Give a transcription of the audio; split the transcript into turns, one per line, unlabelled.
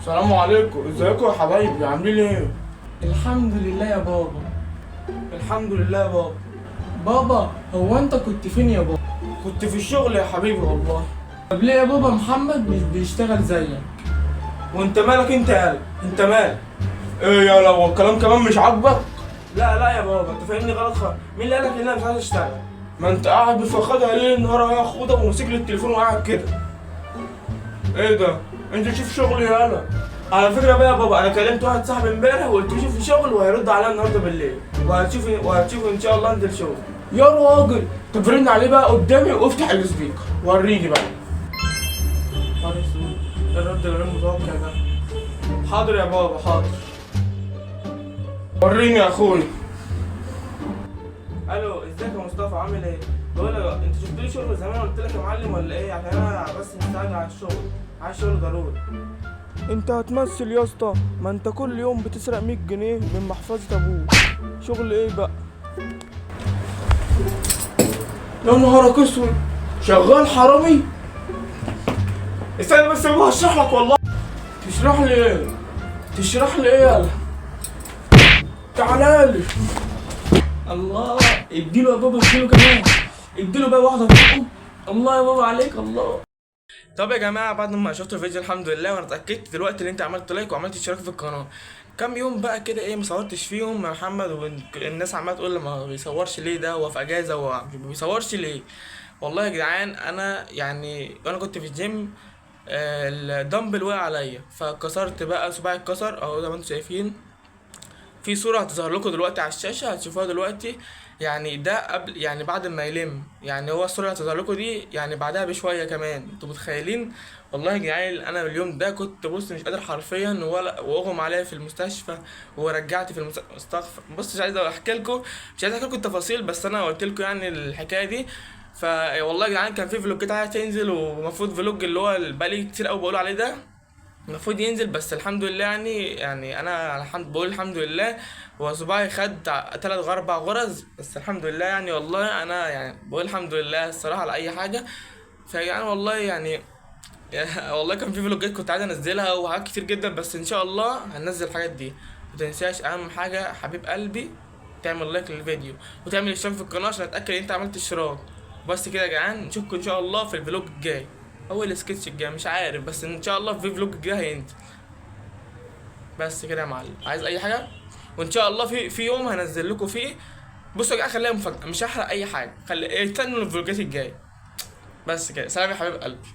السلام عليكم، ازيكم يا حبايبي؟ عاملين ايه؟ الحمد لله يا بابا. الحمد لله يا بابا. بابا هو انت كنت فين يا بابا؟ كنت في الشغل يا حبيبي والله. طب ليه يا بابا محمد مش بيشتغل زيك؟ وانت مالك انت يا قلب؟ انت مالك؟ ايه يا لو الكلام كمان مش عاجبك؟ لا يا بابا، انت فاهمني غلط خالص. مين اللي قالك ان انا مش عايز اشتغل؟ ما انت قاعد بفخدها ليل النهار وهي خوضه وماسك لي التليفون وقاعد كده. ايه ده؟ انت شوف شغل يالا. على فكره بقى يا بابا، انا كلمت واحد صاحبي امبارح وقلت له شوف شغل وهيرد عليا النهارده بالليل، وهتشوف ان شاء الله انزل شغل. يا راجل طب رن عليه بقى قدامي وافتح السبيكر وريني بقى. الرد غير متوقع ده. حاضر يا بابا حاضر. وريني يا اخوي. الو، ازيك يا مصطفى؟ عامل ايه؟ بقول لك انت شفت لي شغل زمان قلت لك يا معلم ولا ايه؟ عشان انا بس مستعجل على الشغل، عايز شغل ضروري. انت هتمثل يا اسطى؟ ما انت كل يوم بتسرق 100 جنيه من محفظة ابوك. شغل ايه بقى؟ يا نهارك اسود، شغال حرامي؟ استنى بس يا ابوي هشرح لك والله. تشرح لي ايه؟ تشرح لي ايه يالا؟ تعالى لي. الله، اديله يا بابا، اديله كمان، اديله بقى واحدة فوقه. الله يا بابا عليك الله. طب يا جماعه، بعد ما شفتوا الفيديو الحمد لله وانا اتاكدت دلوقتي ان انت عملت لايك وعملت اشتراك في القناه. كام يوم بقى كده ايه مصورتش فيهم يا محمد، والناس عماله تقول لي ما بيصورش ليه، ده هو في اجازه وما بيصورش ليه. والله يا جدعان انا يعني وانا كنت في الجيم، الدمبل وقع عليا فكسرت بقى صباعي، اتكسر اهو زي ما انتم شايفين. في صورة هتظهر لكم دلوقتي على الشاشة هتشوفوها دلوقتي. يعني ده قبل، يعني بعد ما يلم، يعني هو الصورة اللي هتظهر لكم دي يعني بعدها بشوية كمان. انتوا متخيلين؟ والله يا جدعان انا اليوم ده كنت بص مش قادر حرفيا، ولا واغمى عليا في المستشفى ورجعت في المستشفى. بص مش عايز احكي لكم، مش عايز احكي لكم التفاصيل، بس انا قلت لكم يعني الحكاية دي. فوالله يا جدعان كان في فلوجات عايزة تنزل، ومفروض فلوج اللي هو بقالي كتير قوي بقول عليه ده المفروض ينزل، بس الحمد لله يعني انا بقول الحمد لله. هو صباعي خد 3 4 غرز، بس الحمد لله يعني. والله انا يعني بقول الحمد لله الصراحه على اي حاجه. فيعني والله يعني والله كان في فلوجات كنت عايز انزلها وحاجات كتير جدا، بس ان شاء الله هننزل الحاجات دي. متنساش اهم حاجه حبيب قلبي، تعمل لايك للفيديو وتعمل اشتراك في القناه عشان اتاكد ان انت عملت اشتراك. بس كده يا جدعان، نشوفكم ان شاء الله في الفلوج الجاي او السكتش الجاي مش عارف، بس ان شاء الله في فلوج الجاي هينزل. بس كده يا معلم، عايز اي حاجه؟ وان شاء الله في يوم هنزل لكم فيه. بصوا يا جماعه خليها مفاجاه، مش هحرق اي حاجه، خلي استنوا الفلوجات الجايه. بس كده، سلام يا حبيب قلبي.